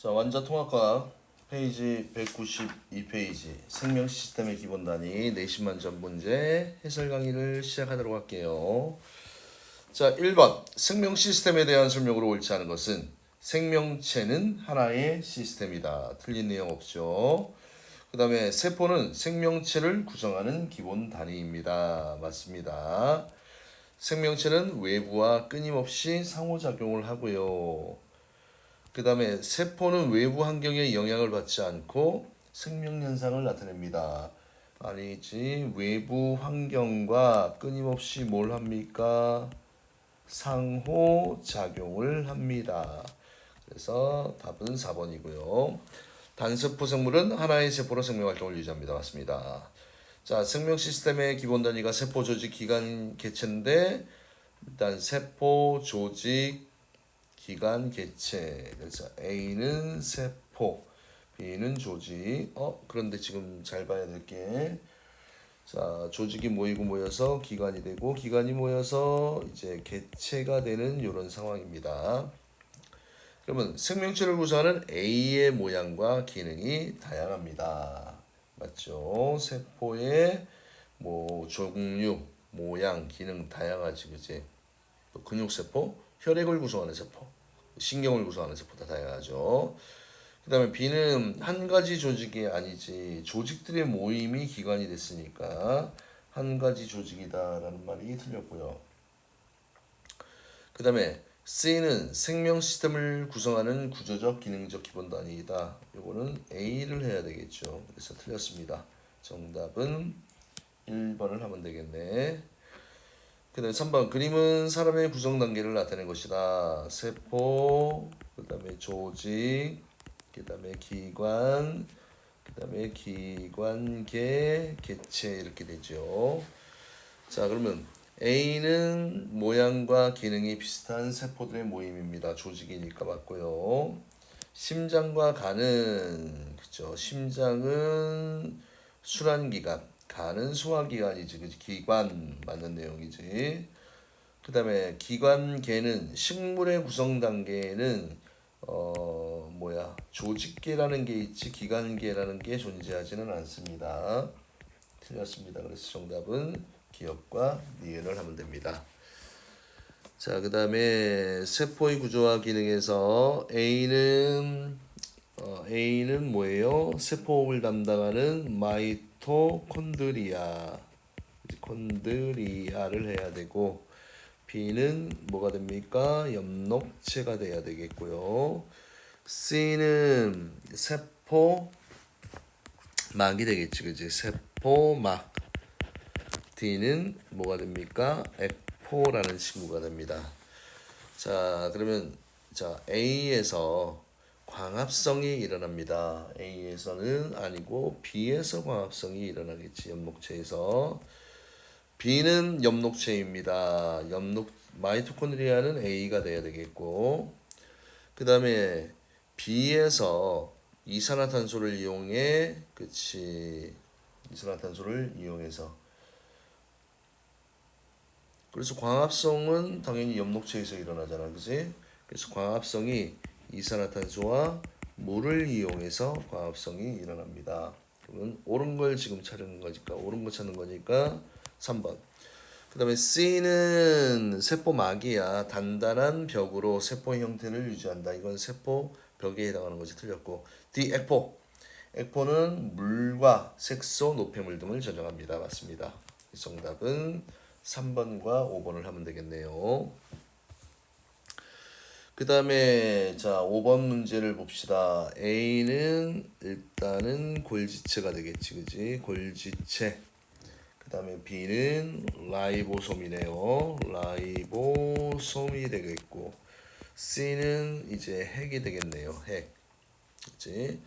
자, 완자통합과학 페이지 192페이지 생명 시스템의 기본 단위 내신 만점 문제 해설 강의를 시작하도록 할게요. 자, 1번 생명 시스템에 대한 설명으로 옳지 않은 것은 생명체는 하나의 시스템이다. 틀린 내용 없죠. 그 다음에 세포는 생명체를 구성하는 기본 단위입니다. 맞습니다. 생명체는 외부와 끊임없이 상호작용을 하고요. 그 다음에 세포는 외부 환경에 영향을 받지 않고 생명현상을 나타냅니다. 아니지, 외부 환경과 끊임없이 뭘 합니까? 상호작용을 합니다. 그래서 답은 4번이고요. 단세포 생물은 하나의 세포로 생명활동을 유지합니다. 맞습니다. 자, 생명 시스템의 기본 단위가 세포, 조직, 기관, 개체인데 일단 세포, 조직, 기관, 개체. 그래서 A는 세포, B는 조직. 그런데 지금 잘 봐야 될 게, 자, 조직이 모이고 모여서 기관이 되고, 기관이 모여서 이제 개체가 되는 이런 상황입니다. 그러면 생명체를 구성하는 A의 모양과 기능이 다양합니다. 맞죠? 세포의 뭐 종류, 모양, 기능 다양하지, 그지? 또 근육세포, 혈액을 구성하는 세포, 신경을 구성하는 세포 다 다양하죠. 그 다음에 B는 한 가지 조직이 아니지 조직들의 모임이 기관이 됐으니까 한 가지 조직이다라는 말이 틀렸고요. 그 다음에 C는 생명 시스템을 구성하는 구조적 기능적 기본 단위이다. 이거는 A를 해야 되겠죠. 그래서 틀렸습니다. 정답은 1번을 하면 되겠네. 그 다음에 3번 그림은 사람의 구성 단계를 나타낸 것이다. 세포, 그 다음에 조직, 그 다음에 기관, 그 다음에 기관계, 개체 이렇게 되죠. 자, 그러면 A는 모양과 기능이 비슷한 세포들의 모임입니다. 조직이니까 맞고요. 심장과 간은 그죠. 심장은 순환기관, 간은 소화기관이지, 그지? 기관 맞는 내용이지. 그 다음에 기관계는 식물의 구성 단계에는 조직계라는 게 있지 기관계라는 게 존재하지는 않습니다. 틀렸습니다. 그래서 정답은 기억과 니은을 하면 됩니다. 자, 그 다음에 세포의 구조와 기능에서 A는 뭐예요? 세포를 담당하는 마이토콘드리아, 콘드리아를 해야 되고, B는 뭐가 됩니까? 엽록체가 돼야 되겠고요. C는 세포막이 되겠지, 그지? 세포막. D는 뭐가 됩니까? 에포라는 친구가 됩니다. 자, 그러면 자 A에서 광합성이 일어납니다. A에서는 아니고 B에서 광합성이 일어나겠지. 엽록체에서. B는 엽록체입니다. 마이토콘드리아는 A가 돼야 되겠고, 그 다음에 B에서 이산화탄소를 이용해, 그치? 이산화탄소를 이용해서. 그래서 광합성은 당연히 엽록체에서 일어나잖아, 그치? 그래서 광합성이 이산화탄소와 물을 이용해서 광합성이 일어납니다. 그러면 옳은 걸 지금 찾는 거니까, 옳은 거 찾는 거니까 3번. 그 다음에 C는 세포막이야. 단단한 벽으로 세포 형태를 유지한다. 이건 세포 벽에 해당하는 것이 틀렸고. D. 액포. 액포는 물과 색소, 노폐물 등을 저장합니다. 맞습니다. 정답은 3번과 5번을 하면 되겠네요. 그 다음에 자 5번 문제를 봅시다. A는 일단은 골지체가 되겠지, 그지? 골지체. 그 다음에 B는 라이보솜이네요. 라이보솜이 되겠고, C는 이제 핵이 되겠네요. 핵. 그치?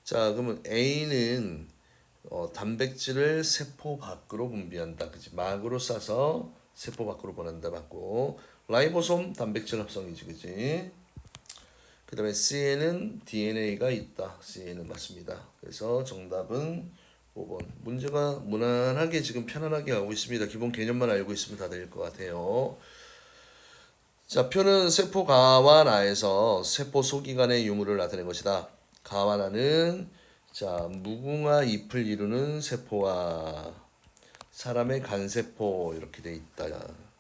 자, 그러면 A는 단백질을 세포 밖으로 분비한다. 그치? 막으로 싸서 세포 밖으로 보낸다. 맞고, 라이보솜 단백질 합성이지, 그치? 그 다음에 C에는 DNA가 있다. C에는 맞습니다. 그래서 정답은 5번. 문제가 무난하게 지금 편안하게 하고 있습니다. 기본 개념만 알고 있으면 다 될 것 같아요. 자, 표는 세포 가와 나에서 세포 소기관의 유무를 나타낸 것이다. 가와 나는 자, 무궁화 잎을 이루는 세포와 사람의 간세포 이렇게 돼 있다.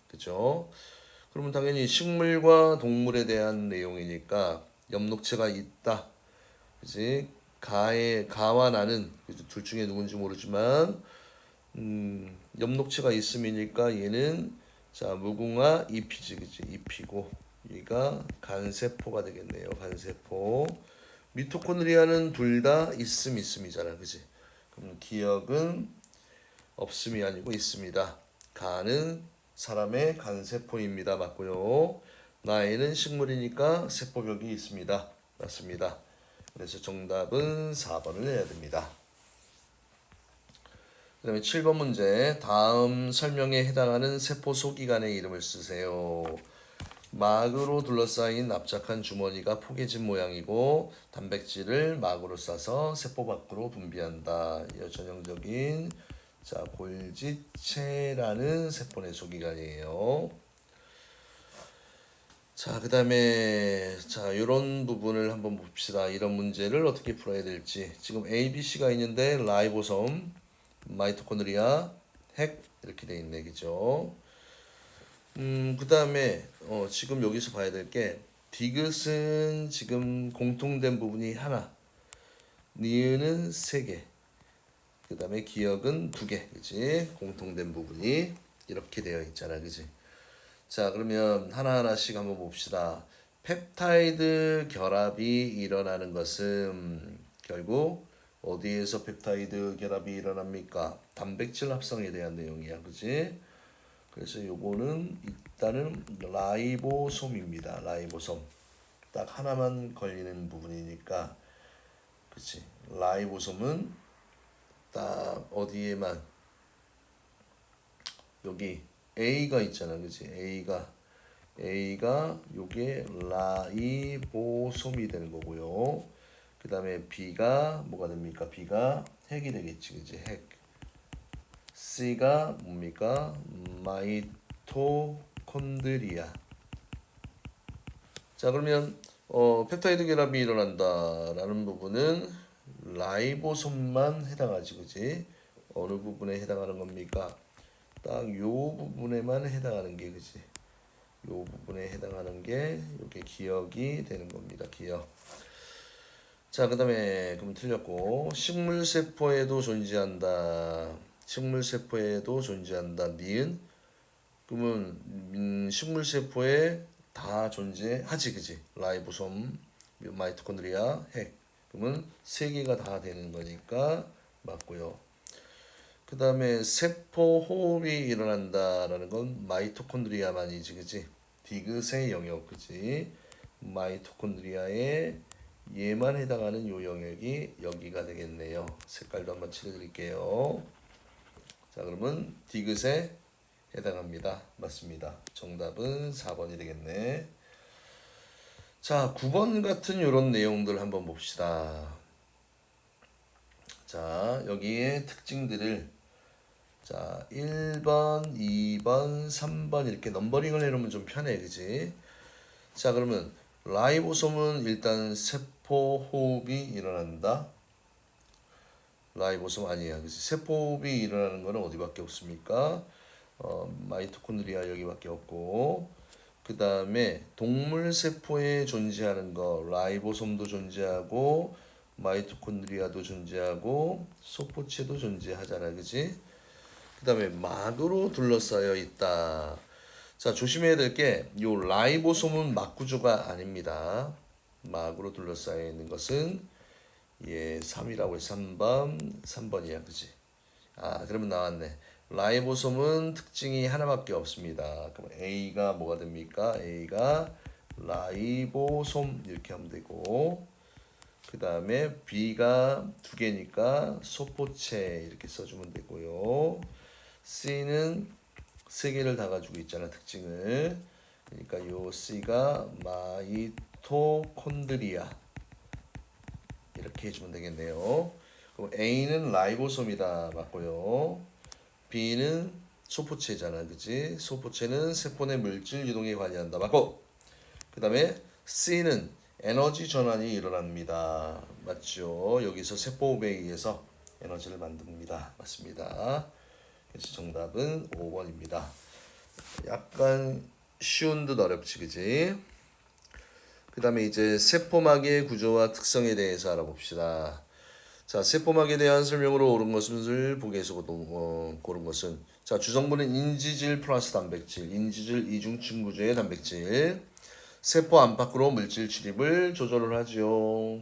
그죠? 그러면 당연히 식물과 동물에 대한 내용이니까 엽록체가 있다. 그지? 가와 나는 둘 중에 누군지 모르지만 엽록체가 있음이니까 얘는 자 무궁화 잎이지 그지? 잎이고 얘가 간세포가 되겠네요. 간세포. 미토콘드리아는 둘 다 있음이잖아. 그지? 그럼 기억은 없음이 아니고 있습니다. 간은 사람의 간세포입니다. 맞고요. 나에는 식물이니까 세포벽이 있습니다. 맞습니다. 그래서 정답은 4번을 해야 됩니다. 그 다음에 7번 문제. 다음 설명에 해당하는 세포 소기관의 이름을 쓰세요. 막으로 둘러싸인 납작한 주머니가 포개진 모양이고 단백질을 막으로 싸서 세포 밖으로 분비한다. 이 전형적인 자 골지체라는 세포 소기관이에요. 자, 그 다음에 자 이런 부분을 한번 봅시다. 이런 문제를 어떻게 풀어야 될지. 지금 A, B, C가 있는데 라이보솜, 마이토콘드리아, 핵 이렇게 돼 있네, 그죠? 그 다음에 지금 여기서 봐야 될 게 디귿은 지금 공통된 부분이 하나, 니은은 세 개, 그 다음에 기억은 두 개, 그지? 공통된 부분이 이렇게 되어 있잖아, 그지? 자, 그러면 하나하나씩 한번 봅시다. 펩타이드 결합이 일어나는 것은 결국 어디에서 펩타이드 결합이 일어납니까? 단백질 합성에 대한 내용이야, 그지? 그래서 요거는 일단은 라이보솜입니다. 라이보솜. 딱 하나만 걸리는 부분이니까, 그치? 라이보솜은 딱 어디에만 여기 A가 있잖아, 그치? A가 요게 라이보솜이 되는 거고요. 그 다음에 B가 뭐가 됩니까? B가 핵이 되겠지, 그치? 핵. C가 뭡니까? 마이토콘드리아. 자, 그러면 펩타이드 결합이 일어난다라는 부분은 라이보솜만 해당하지, 그지? 어느 부분에 해당하는 겁니까? 딱 요 부분에만 해당하는 게, 그지? 요 부분에 해당하는 게 이게 기억이 되는 겁니다. 기억. 자, 그다음에 그럼 틀렸고 식물 세포에도 존재한다. 식물 세포에도 존재한다. 니은 그러면 식물 세포에 다 존재하지, 그지? 라이보솜, 마이토콘드리아, 핵. 그러면 세 개가 다 되는 거니까 맞고요. 그 다음에 세포 호흡이 일어난다라는 건 마이토콘드리아만이지, 그지? 디귿의 영역, 그지? 마이토콘드리아에 얘만 해당하는 요 영역이 여기가 되겠네요. 색깔도 한번 칠해드릴게요. 자, 그러면 디귿에 해당합니다. 맞습니다. 정답은 4번이 되겠네. 자, 9번 같은 이런 내용들 한번 봅시다. 자, 여기에 특징들을 자, 1번, 2번, 3번 이렇게 넘버링을 해놓으면 좀 편해, 그지? 자, 그러면 라이보솜은 일단 세포 호흡이 일어난다. 라이보솜 아니야, 그지? 세포 호흡이 일어나는 거는 어디밖에 없습니까? 마이토콘드리아 여기밖에 없고, 그 다음에 동물 세포에 존재하는 거 라이보솜도 존재하고 마이토콘드리아도 존재하고 소포체도 존재하잖아, 그지? 그 다음에 막으로 둘러싸여 있다. 자, 조심해야 될 게 요 라이보솜은 막 구조가 아닙니다. 막으로 둘러싸여 있는 것은 예 3이라고 해서 3번이야, 그지? 아, 그러면 나왔네. 라이보솜은 특징이 하나밖에 없습니다. 그럼 A가 뭐가 됩니까? A가 라이보솜 이렇게 하면 되고, 그 다음에 B가 두 개니까 소포체 이렇게 써주면 되고요. C는 세 개를 다 가지고 있잖아, 특징을. 그러니까 요 C가 마이토콘드리아 이렇게 해주면 되겠네요. 그럼 A는 라이보솜이다 맞고요. B는 소포체잖아, 그지? 소포체는 세포 내 물질 이동에 관여한다. 맞고. 그 다음에 C는 에너지 전환이 일어납니다. 맞죠? 여기서 세포에 의해서 에너지를 만듭니다. 맞습니다. 그래서 정답은 5번입니다. 약간 쉬운 듯 어렵지, 그지? 그 다음에 이제 세포막의 구조와 특성에 대해서 알아봅시다. 자, 세포막에 대한 설명으로 옳은 것을 보기에서 고른 것은, 자, 주성분은 인지질 플러스 단백질, 인지질 이중층 구조의 단백질. 세포 안팎으로 물질 출입을 조절을 하죠.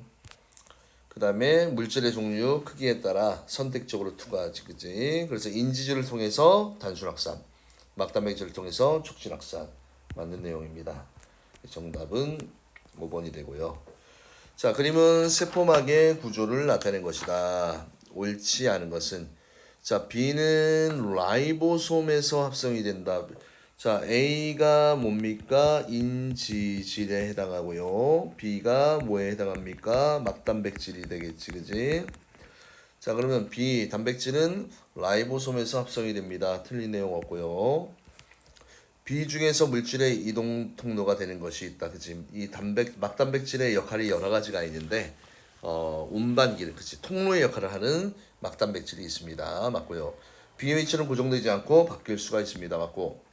그 다음에 물질의 종류, 크기에 따라 선택적으로 투과하지, 그지? 그래서 인지질을 통해서 단순 확산, 막단백질을 통해서 촉진 확산 맞는 내용입니다. 정답은 5번이 되고요. 자, 그림은 세포막의 구조를 나타낸 것이다. 옳지 않은 것은, 자, B는 라이보솜에서 합성이 된다. 자, A가 뭡니까? 인지질에 해당하고요. B가 뭐에 해당합니까? 막단백질이 되겠지, 그지? 자, 그러면 B, 단백질은 라이보솜에서 합성이 됩니다. 틀린 내용 없고요. B 중에서 물질의 이동 통로가 되는 것이 있다, 그지? 이 막단백질의 역할이 여러 가지가 있는데, 운반기를, 그치? 통로의 역할을 하는 막단백질이 있습니다. 맞고요. B의 위치는 고정되지 않고 바뀔 수가 있습니다. 맞고.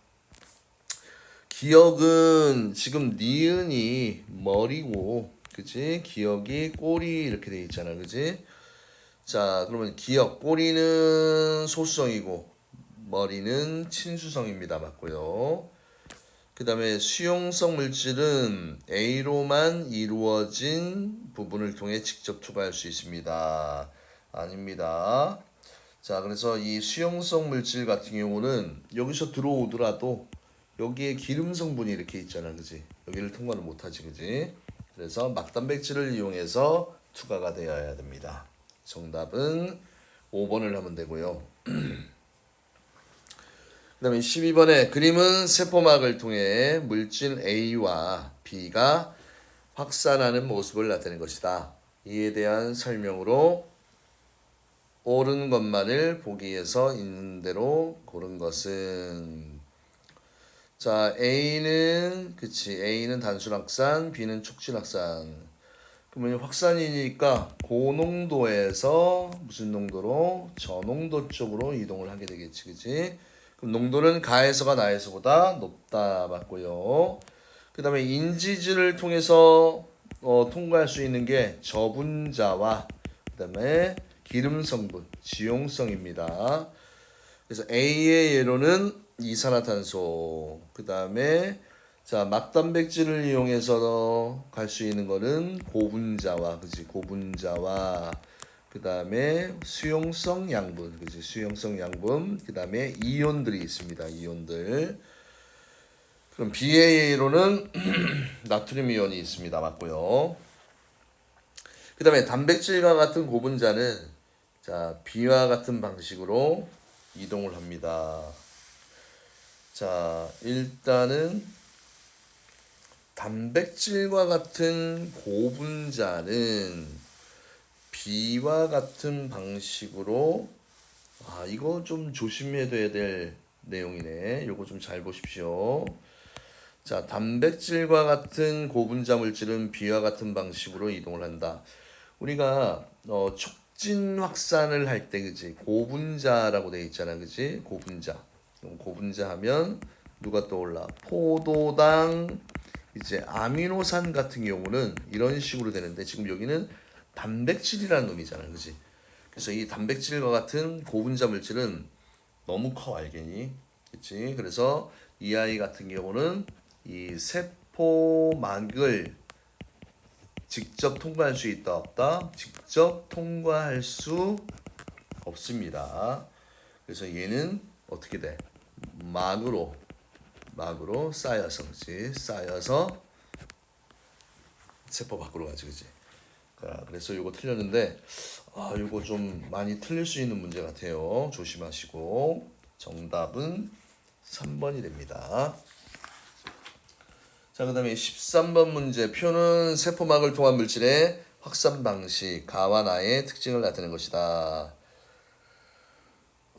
기억은 지금 니은이 머리고, 그치? 기억이 꼬리 이렇게 돼 있잖아, 그치? 자, 그러면 기억, 꼬리는 소수성이고 머리는 친수성입니다. 맞고요. 그 다음에 수용성 물질은 A로만 이루어진 부분을 통해 직접 투과할 수 있습니다. 아닙니다. 자, 그래서 이 수용성 물질 같은 경우는 여기서 들어오더라도 여기에 기름 성분이 이렇게 있잖아, 그지? 여기를 통과를 못하지, 그지? 그래서 막단백질을 이용해서 투과가 되어야 됩니다. 정답은 5번을 하면 되고요. 그 다음에 12번에 그림은 세포막을 통해 물질 A와 B가 확산하는 모습을 나타낸 것이다. 이에 대한 설명으로 옳은 것만을 보기에서 있는 대로 고른 것은, 자, A는 단순 확산, B는 촉진 확산. 그러면 확산이니까 고농도에서 무슨 농도로? 저농도 쪽으로 이동을 하게 되겠지, 그치? 그럼 농도는 가에서가 나에서보다 높다. 맞고요. 그 다음에 인지질을 통해서 통과할 수 있는 게 저분자와 그 다음에 기름 성분, 지용성입니다. 그래서 A의 예로는 이산화탄소, 그 다음에 자, 막단백질을 이용해서 갈 수 있는 거는 고분자와, 그지? 고분자와 그 다음에 수용성 양분, 그지? 수용성 양분, 그 다음에 이온들이 있습니다. 이온들. 그럼 B의 예로는 나트륨 이온이 있습니다. 맞고요. 그 다음에 단백질과 같은 고분자는 자, B와 같은 방식으로 이동을 합니다. 자, 일단은 단백질과 같은 고분자는 B와 같은 방식으로, 이거 좀 조심해야 될 내용이네. 요거 좀 잘 보십시오. 자, 단백질과 같은 고분자 물질은 B와 같은 방식으로 이동을 한다. 우리가 촉진 확산을 할 때, 그지? 고분자라고 돼 있잖아, 그지? 고분자. 고분자 하면 누가 떠올라? 포도당, 이제 아미노산 같은 경우는 이런 식으로 되는데 지금 여기는 단백질이라는 놈이잖아, 그지? 그래서 이 단백질과 같은 고분자 물질은 너무 커, 알겠니? 그치? 그래서 이 아이 같은 경우는 이 세포막을 직접 통과할 수 있다 없다? 직접 통과할 수 없습니다. 그래서 얘는 어떻게 돼? 막으로 쌓여서, 그치? 쌓여서 세포 밖으로 가지, 그치? 그래서 요거 틀렸는데, 요거 좀 많이 틀릴 수 있는 문제 같아요. 조심하시고. 정답은 3번이 됩니다. 자, 그 다음에 13번 문제. 표는 세포막을 통한 물질의 확산 방식, 가와 나의 특징을 나타낸 것이다.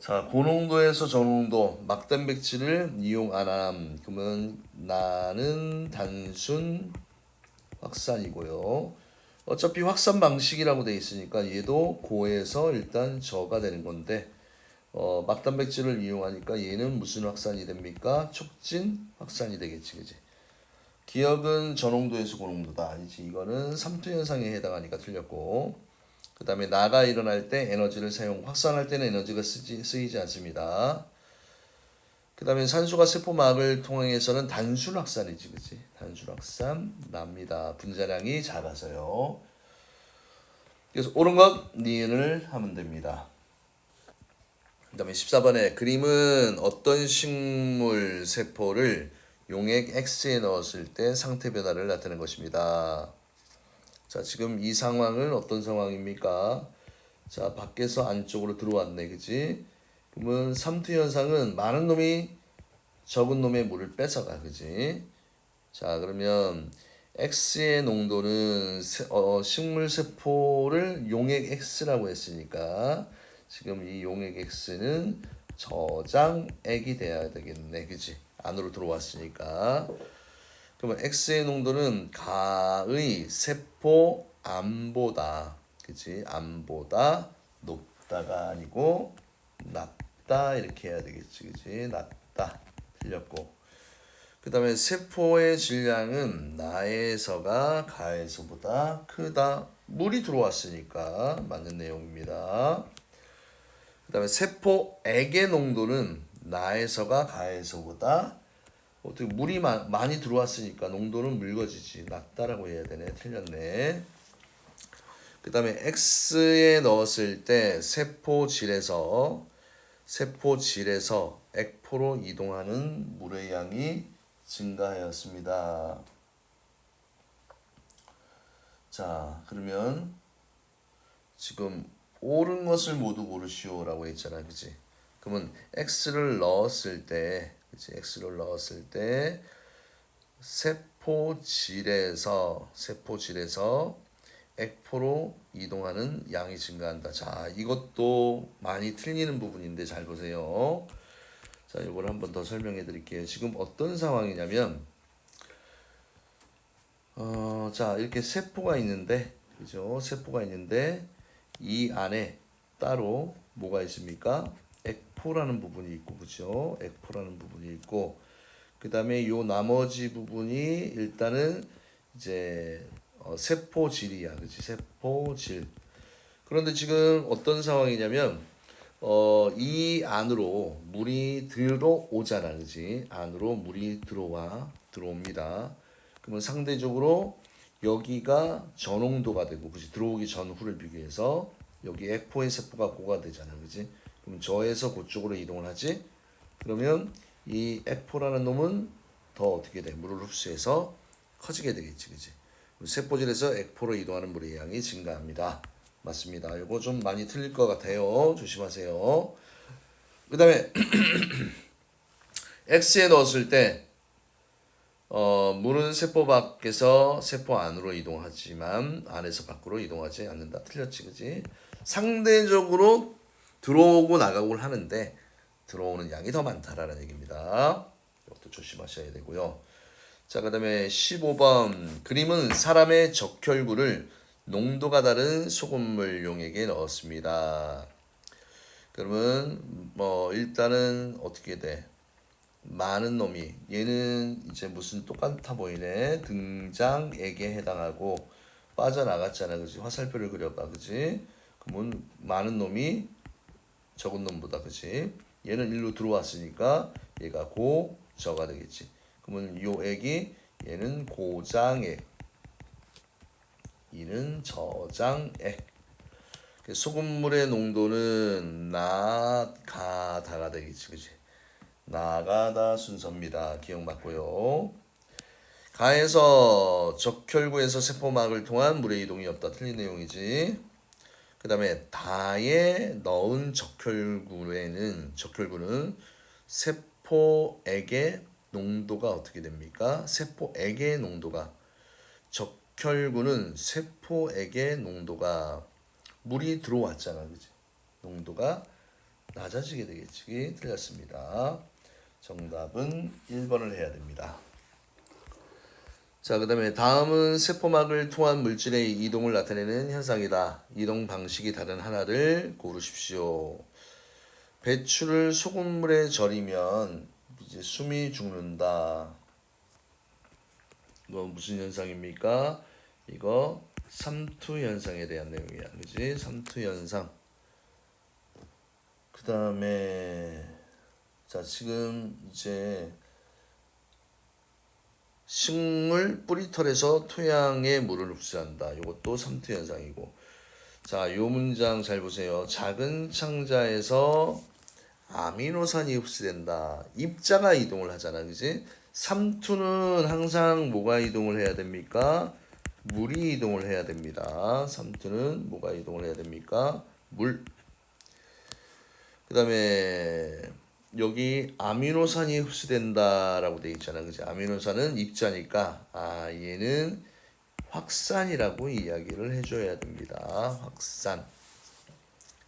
자, 고농도에서 저농도 막단백질을 이용 안 함. 그러면 나는 단순 확산이고요. 어차피 확산 방식이라고 돼 있으니까 얘도 고에서 일단 저가 되는 건데 막단백질을 이용하니까 얘는 무슨 확산이 됩니까? 촉진 확산이 되겠지, 그지? 기억은 저농도에서 고농도다. 아니지. 이거는 삼투 현상에 해당하니까 틀렸고. 그 다음에 나가 일어날 때 에너지를 사용, 확산할 때는 에너지가 쓰이지 않습니다. 그 다음에 산소가 세포막을 통해서는 단순 확산이지, 그치? 단순 확산 납니다. 분자량이 작아서요. 그래서 옳은 것 니은을 하면 됩니다. 그 다음에 14번에 그림은 어떤 식물 세포를 용액 X에 넣었을 때 상태 변화를 나타낸 것입니다. 자, 지금 이 상황은 어떤 상황입니까? 자, 밖에서 안쪽으로 들어왔네, 그지? 그러면 삼투 현상은 많은 놈이 적은 놈의 물을 뺏어가, 그지? 자, 그러면 X의 농도는 식물 세포를 용액 X라고 했으니까 지금 이 용액 X는 저장액이 돼야 되겠네, 그지? 안으로 들어왔으니까. 그러면 X의 농도는 가의 세포 암보다, 그치? 암보다 높다가 아니고 낮다 이렇게 해야 되겠지, 그치? 낮다 틀렸고. 그 다음에 세포의 질량은 나에서가 가에서보다 크다. 물이 들어왔으니까 맞는 내용입니다. 그 다음에 세포액의 농도는 나에서가 가에서보다 어떻게 물이 많이 들어왔으니까 농도는 묽어지지. 낮다라고 해야 되네. 틀렸네. 그 다음에 X에 넣었을 때 세포질에서 액포로 이동하는 물의 양이 증가하였습니다. 자, 그러면 지금 옳은 것을 모두 고르시오라고 했잖아, 그치? 그러면 X를 넣었을 때, 그치? X를 넣었을 때 세포질에서 액포로 이동하는 양이 증가한다. 자, 이것도 많이 틀리는 부분인데 잘 보세요. 자, 이걸 한번 더 설명해 드릴게요. 지금 어떤 상황이냐면 자, 이렇게 세포가 있는데, 그죠? 세포가 있는데 이 안에 따로 뭐가 있습니까? 액포라는 부분이 있고, 그죠? 액포라는 부분이 있고, 그 다음에 요 나머지 부분이 일단은 이제 세포질이야, 그렇지? 세포질. 그런데 지금 어떤 상황이냐면 이 안으로 물이 들어오잖아, 그렇지? 안으로 물이 들어옵니다. 그러면 상대적으로 여기가 저농도가 되고, 그렇지? 들어오기 전후를 비교해서 여기 액포의 세포가 고가 되잖아, 그렇지? 그럼 저에서 그쪽으로 이동을 하지. 그러면 이 액포라는 놈은 더 어떻게 돼? 물을 흡수해서 커지게 되겠지, 그지? 세포질에서 액포로 이동하는 물의 양이 증가합니다. 맞습니다. 이거 좀 많이 틀릴 것 같아요. 조심하세요. 그 다음에 X에 넣었을 때 물은 세포 밖에서 세포 안으로 이동하지만 안에서 밖으로 이동하지 않는다. 틀렸지, 그지? 상대적으로 들어오고 나가고를 하는데 들어오는 양이 더 많다라는 얘기입니다. 이것도 조심하셔야 되고요. 자, 그 다음에 15번 그림은 사람의 적혈구를 농도가 다른 소금물 용액에 넣었습니다. 그러면 뭐 일단은 어떻게 돼? 많은 놈이 얘는 이제 무슨 똑같아 보이네. 등장액에 해당하고 빠져나갔잖아, 그지? 화살표를 그려봐, 그지? 그러면 많은 놈이 적은 놈보다, 그지? 얘는 일로 들어왔으니까 얘가 고저가 되겠지. 그러면 요 액이 얘는 고장액, 이는 저장액. 소금물의 농도는 나가다가 되겠지, 그지? 나가다 순서입니다. 기억 맞고요. 가에서 적혈구에서 세포막을 통한 물의 이동이 없다. 틀린 내용이지. 그 다음에 다에 넣은 적혈구는 세포액의 농도가 어떻게 됩니까? 세포액의 농도가 적혈구는 세포액의 농도가 물이 들어왔잖아, 그지? 농도가 낮아지게 되겠지. 틀렸습니다. 정답은 1번을 해야 됩니다. 자, 그 다음에 다음은 세포막을 통한 물질의 이동을 나타내는 현상이다. 이동 방식이 다른 하나를 고르십시오. 배추를 소금물에 절이면 이제 숨이 죽는다. 이거 무슨 현상입니까? 이거 삼투 현상에 대한 내용이야. 그지? 삼투 현상. 그 다음에 자, 지금 이제 식물 뿌리털에서 토양에 물을 흡수한다. 이것도 삼투 현상이고. 자, 요 문장 잘 보세요. 작은 창자에서 아미노산이 흡수된다. 입자가 이동을 하잖아. 그지? 삼투는 항상 뭐가 이동을 해야 됩니까? 물이 이동을 해야 됩니다. 삼투는 뭐가 이동을 해야 됩니까? 물. 그 다음에 여기 아미노산이 흡수된다라고 되어 있잖아. 그지? 아미노산은 입자니까 얘는 확산이라고 이야기를 해줘야 됩니다. 확산.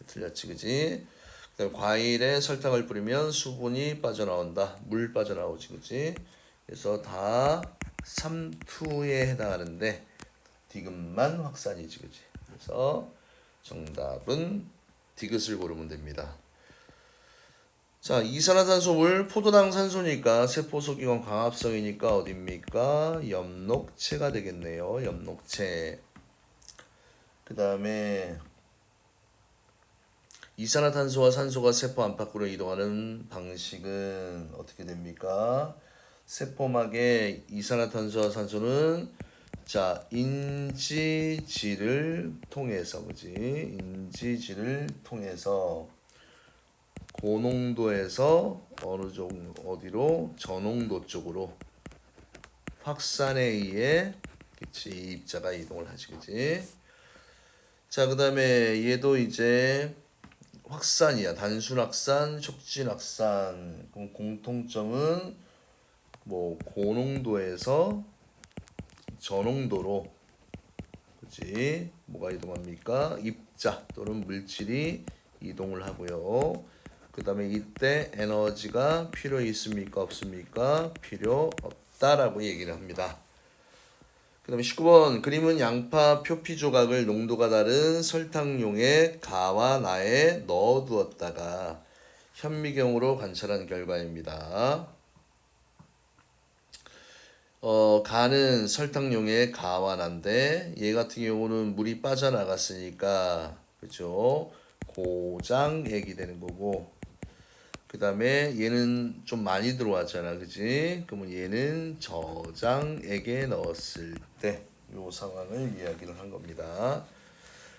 틀렸지, 그지? 그다음에 과일에 설탕을 뿌리면 수분이 빠져나온다. 물 빠져나오지, 그지? 그래서 다 삼투에 해당하는데 디귿만 확산이지, 그지? 그래서 정답은 디귿을 고르면 됩니다. 자, 이산화탄소물 포도당 산소니까 세포 소기관 광합성이니까 어딥니까? 엽록체가 되겠네요. 엽록체. 그 다음에 이산화탄소와 산소가 세포 안팎으로 이동하는 방식은 어떻게 됩니까? 세포막의 이산화탄소와 산소는 자, 인지질을 통해서, 그지? 인지질을 통해서 고농도에서 어느 정도 어디로 저농도 쪽으로 확산에 의해 그치 입자가 이동을 하지, 그치? 자, 그 다음에 얘도 이제 확산이야. 단순 확산, 촉진 확산. 그럼 공통점은 뭐 고농도에서 저농도로, 그치? 뭐가 이동합니까? 입자 또는 물질이 이동을 하고요. 그 다음에 이때 에너지가 필요 있습니까? 없습니까? 필요 없다라고 얘기를 합니다. 그 다음에 19번 그림은 양파 표피 조각을 농도가 다른 설탕용의 가와 나에 넣어두었다가 현미경으로 관찰한 결과입니다. 가는 설탕용의 가와 나인데 얘 같은 경우는 물이 빠져나갔으니까 그죠? 고장액이 되는 거고 그 다음에 얘는 좀 많이 들어왔잖아, 그지? 그러면 얘는 저장액에 넣었을 때 요 상황을 이야기를 한 겁니다.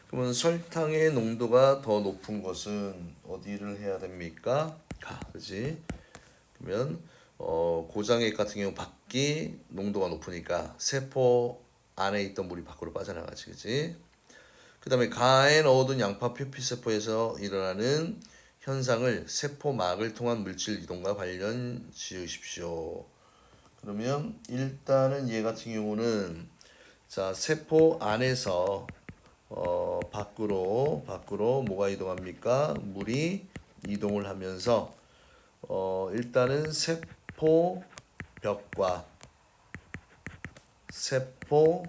그러면 설탕의 농도가 더 높은 것은 어디를 해야 됩니까? 그지? 그러면 고장액 같은 경우 밖이 농도가 높으니까 세포 안에 있던 물이 밖으로 빠져나가지, 그지? 그 다음에 가에 넣어둔 양파 표피세포에서 일어나는 현상을 세포막을 통한 물질 이동과 관련 지으십시오. 그러면 일단은 얘 같은 경우는 자 세포 안에서 밖으로 뭐가 이동합니까? 물이 이동을 하면서 일단은 세포 벽과 세포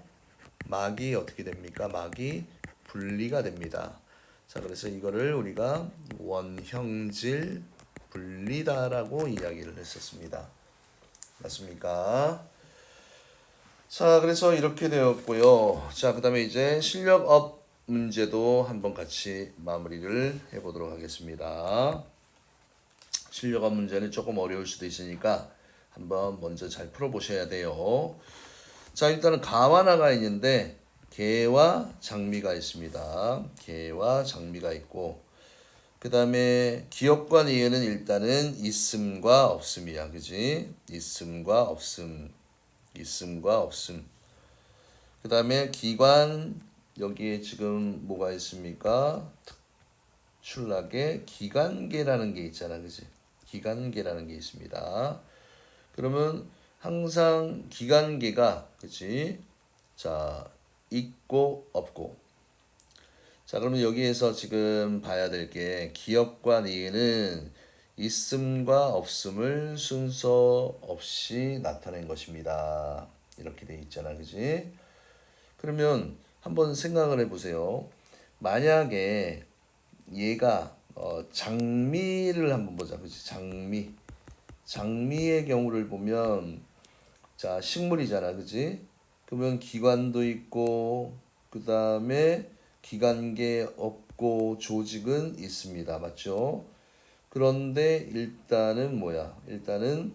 막이 어떻게 됩니까? 막이 분리가 됩니다. 자, 그래서 이거를 우리가 원형질 분리다라고 이야기를 했었습니다. 맞습니까? 자, 그래서 이렇게 되었고요. 자, 그 다음에 이제 실력업 문제도 한번 같이 마무리를 해보도록 하겠습니다. 실력업 문제는 조금 어려울 수도 있으니까 한번 먼저 잘 풀어보셔야 돼요. 자, 일단은 가와나가 있는데 개와 장미가 있습니다. 개와 장미가 있고 그 다음에 기억과 이해는 일단은 있음과 없음이야. 그지? 있음과 없음. 있음과 없음. 그 다음에 기관 여기에 지금 뭐가 있습니까? 특출나게 기관계라는 게 있잖아. 그지? 기관계라는 게 있습니다. 그러면 항상 기관계가 그치? 자 있고 없고 자, 그러면 여기에서 지금 봐야 될 게 기억과 니은은 있음과 없음을 순서 없이 나타낸 것입니다. 이렇게 돼 있잖아, 그지? 그러면 한번 생각을 해보세요. 만약에 얘가 장미를 한번 보자, 그지? 장미의 경우를 보면 자 식물이잖아, 그지? 그러면 기관도 있고 그 다음에 기관계 없고 조직은 있습니다, 맞죠? 그런데 일단은 뭐야? 일단은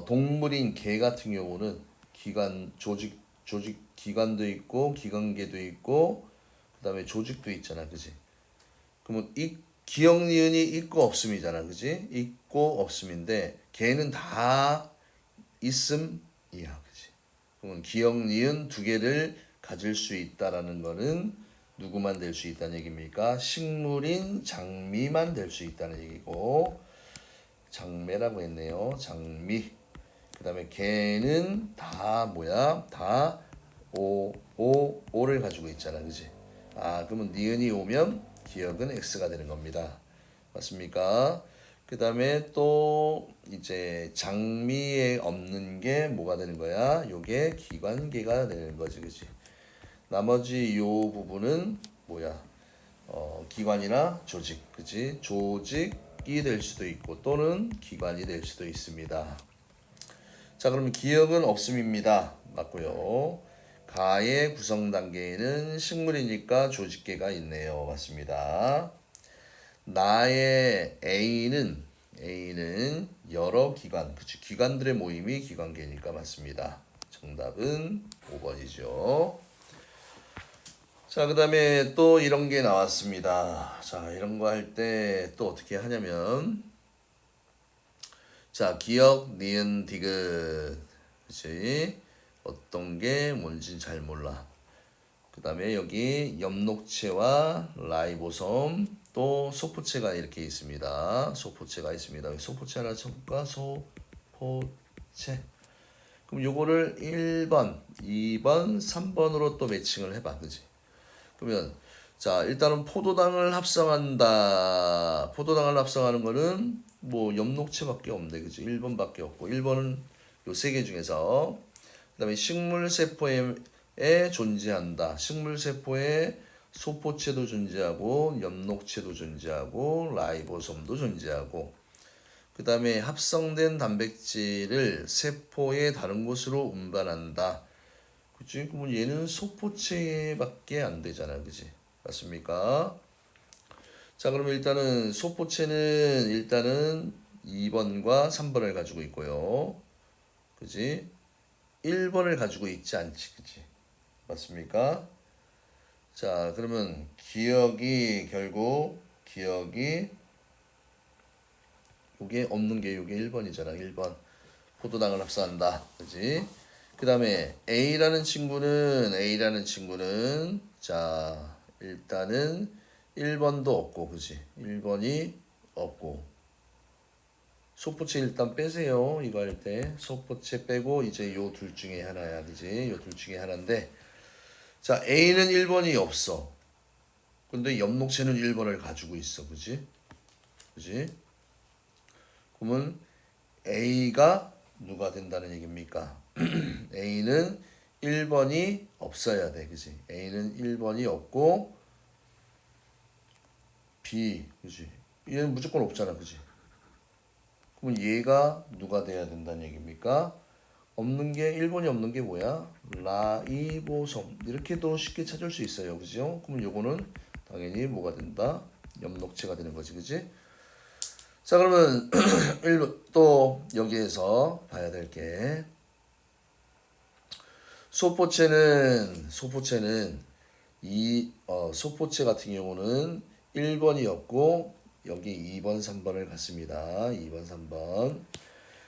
동물인 개 같은 경우는 기관 조직 기관도 있고 기관계도 있고 그다음에 조직도 있잖아, 그지? 그러면 이 기억 니은이 있고 없음이잖아, 그지? 있고 없음인데 개는 다 있음이야, 그지? 그러면 기억 니은 두 개를 가질 수 있다라는 거는 누구만 될 수 있다는 얘기입니까? 식물인 장미만 될 수 있다는 얘기고 장매라고 했네요. 장미. 그 다음에 개는 다 뭐야? 다 오를 가지고 있잖아, 그지? 아, 그러면 니은이 오면 기억은 X가 되는 겁니다. 맞습니까? 그 다음에 또 이제 장미에 없는 게 뭐가 되는 거야? 요게 기관계가 되는 거지, 그지? 나머지 요 부분은 뭐야? 기관이나 조직, 그지? 조직이 될 수도 있고 또는 기관이 될 수도 있습니다. 자, 그러면 기억은 없음입니다. 맞고요. 가의 구성 단계에는 식물이니까 조직계가 있네요. 맞습니다. 나의 A는 여러 기관, 그치? 기관들의 모임이 기관계니까 맞습니다. 정답은 5번이죠. 자, 그 다음에 또 이런 게 나왔습니다. 자, 이런 거 할 때 또 어떻게 하냐면, 자, 기억, 니은, 디귿. 그치? 어떤 게 뭔지 잘 몰라. 그 다음에 여기 엽록체와 라이보솜, 또 소포체가 이렇게 있습니다. 소포체가 있습니다. 소포체 하나 쳐볼까? 소포체. 그럼 요거를 1번, 2번, 3번으로 또 매칭을 해봐. 그지? 그러면 자, 일단은 포도당을 합성한다. 포도당을 합성하는 거는 뭐 엽록체밖에 없네. 그지? 1번밖에 없고 1번은 요 세 개 중에서 그다음에 식물세포에 존재한다. 식물세포에 소포체도 존재하고 엽록체도 존재하고 라이보솜도 존재하고 그 다음에 합성된 단백질을 세포의 다른 곳으로 운반한다. 그치? 그러면 얘는 소포체밖에 안 되잖아, 그치? 맞습니까? 자, 그러면 일단은 소포체는 일단은 2번과 3번을 가지고 있고요. 그지? 1번을 가지고 있지 않지, 그지? 맞습니까? 자, 그러면 기억이 결국 기억이 요게 없는 게 요게 1번이잖아. 1번. 포도당을 합성한다. 그지? 그 다음에 A라는 친구는 자, 일단은 1번도 없고, 그지? 1번이 없고. 소포체 일단 빼세요. 이거 할 때. 소포체 빼고 이제 요 둘 중에 하나야. 그지? 요 둘 중에 하나인데. 자, A는 1번이 없어. 근데 엽록체는 1번을 가지고 있어. 그지? 그지? 그러면 A가 누가 된다는 얘기입니까? A는 1번이 없어야 돼. 그지? A는 1번이 없고 B, 그지? 얘는 무조건 없잖아. 그지? 그럼 얘가 누가 돼야 된다는 얘기입니까? 없는 게 1번이 없는 게 뭐야? 라이보솜. 이렇게도 쉽게 찾을 수 있어요. 그죠? 그럼 요거는 당연히 뭐가 된다? 엽록체가 되는 거지. 그지? 자, 그러면 또 여기에서 봐야 될 게 소포체는 소포체 같은 경우는 1번이었고 여기 2번, 3번을 갖습니다. 2번, 3번.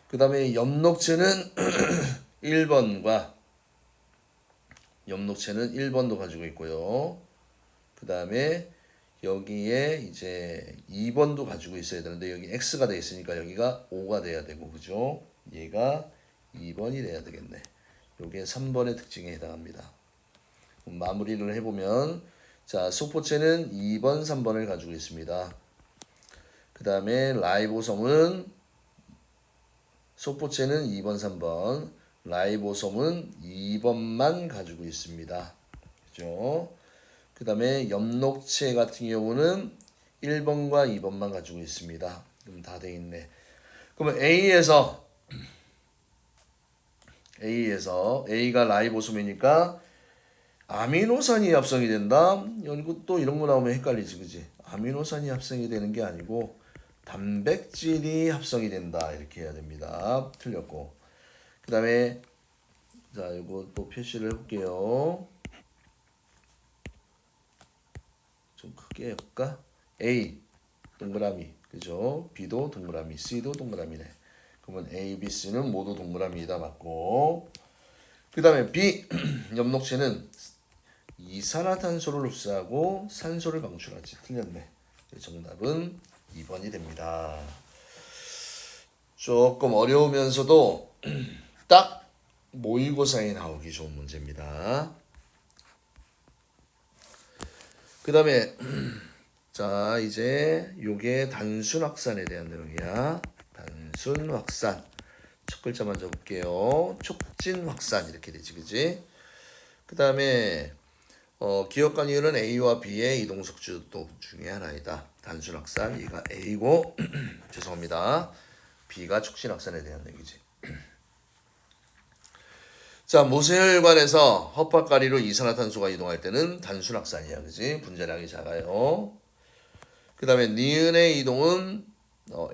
그 다음에 엽록체는 1번과 엽록체는 1번도 가지고 있고요. 그 다음에 여기에 이제 2번도 가지고 있어야 되는데 여기 X가 돼 있으니까 여기가 5가 돼야 되고 그죠? 얘가 2번이 돼야 되겠네. 요게 3번의 특징에 해당합니다. 마무리를 해보면 자 소포체는 2번, 3번을 가지고 있습니다. 그 다음에 라이보솜은 소포체는 2번, 3번, 라이보솜은 2번만 가지고 있습니다. 그죠? 그 다음에 엽록체 같은 경우는 1번과 2번만 가지고 있습니다. 그럼 다 돼 있네. 그러면 A에서 A가 라이보솜이니까 아미노산이 합성이 된다. 또 이런 거 나오면 헷갈리지, 그지? 아미노산이 합성이 되는 게 아니고 단백질이 합성이 된다 이렇게 해야 됩니다. 틀렸고. 그 다음에 자 이거 또 표시를 해볼게요. 좀 크게 해볼까? A 동그라미, 그죠? B도 동그라미, C도 동그라미네. 그러면 A, B, C는 모두 동그라미이다 맞고. 그 다음에 B 엽록체는 이산화탄소를 흡수하고 산소를 방출하지. 틀렸네. 정답은 2번이 됩니다. 조금 어려우면서도 딱 모의고사에 나오기 좋은 문제입니다. 그 다음에 자 이제 요게 단순 확산에 대한 내용이야. 단순 확산. 첫 글자 먼저 볼게요. 촉진 확산 이렇게 되지, 그지? 그 다음에 기억관 이유는 A와 B의 이동속주도 중에 하나이다. 단순 확산, 얘가 A고 죄송합니다. B가 촉진 확산에 대한 얘기지. 자, 모세혈관에서 헛박가리로 이산화탄소가 이동할 때는 단순 확산이야, 그지? 분자량이 작아요. 그 다음에 니은의 이동은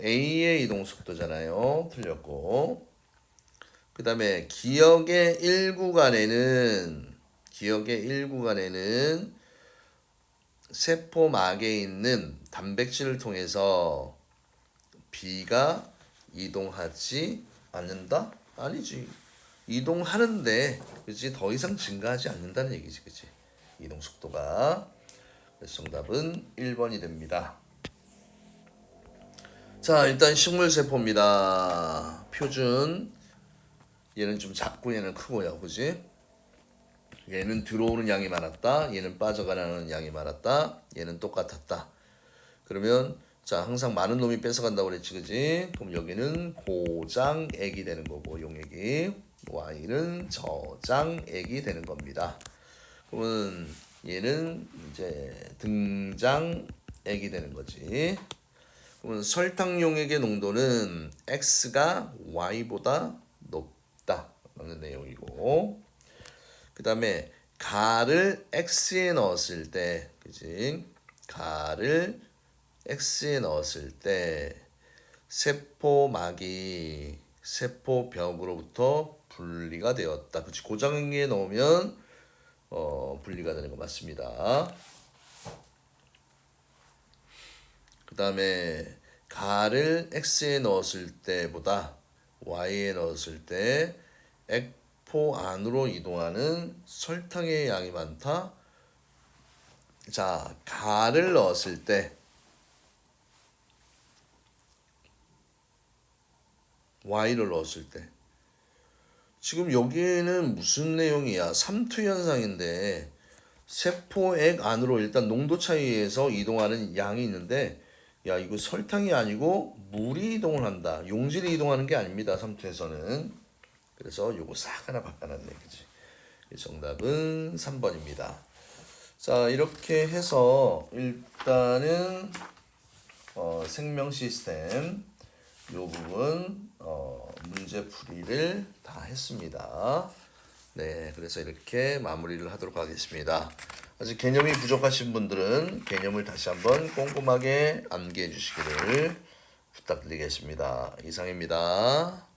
A의 이동 속도잖아요. 틀렸고. 그 다음에 기억의 1구간에는 세포막에 있는 단백질을 통해서 B가 이동하지 않는다? 아니지. 이동하는데, 그치? 더 이상 증가하지 않는다는 얘기지, 그치? 이동 속도가. 그래서 정답은 1번이 됩니다. 자, 일단 식물세포입니다. 표준. 얘는 좀 작고 얘는 크고요, 그치? 얘는 들어오는 양이 많았다. 얘는 빠져가는 양이 많았다. 얘는 똑같았다. 그러면 자 항상 많은 놈이 뺏어간다고 그랬지, 그지? 그럼 여기는 고장액이 되는 거고 용액이 Y는 저장액이 되는 겁니다. 그러면 얘는 이제 등장액이 되는 거지. 그러면 설탕 용액의 농도는 X가 Y보다 높다 라는 내용이고, 그 다음에 가를 X에 넣었을 때, 그지? 가를 X에 넣었을 때 세포막이 세포벽으로부터 분리가 되었다. 그치? 고장액에 넣으면 분리가 되는 거 맞습니다. 그 다음에 가를 X에 넣었을 때보다 Y에 넣었을 때 액포 안으로 이동하는 설탕의 양이 많다. 자, 가를 넣었을 때 Y를 넣었을 때 지금 여기에는 무슨 내용이야? 삼투 현상인데 세포액 안으로 일단 농도 차이에서 이동하는 양이 있는데, 야 이거 설탕이 아니고 물이 이동을 한다. 용질이 이동하는 게 아닙니다. 삼투에서는. 그래서 요거 싹 하나 바꿔놨네, 그지? 정답은 3번입니다. 자, 이렇게 해서 일단은 생명 시스템 요 부분 문제 풀이를 다 했습니다. 네, 그래서 이렇게 마무리를 하도록 하겠습니다. 아직 개념이 부족하신 분들은 개념을 다시 한번 꼼꼼하게 암기해 주시기를 부탁드리겠습니다. 이상입니다.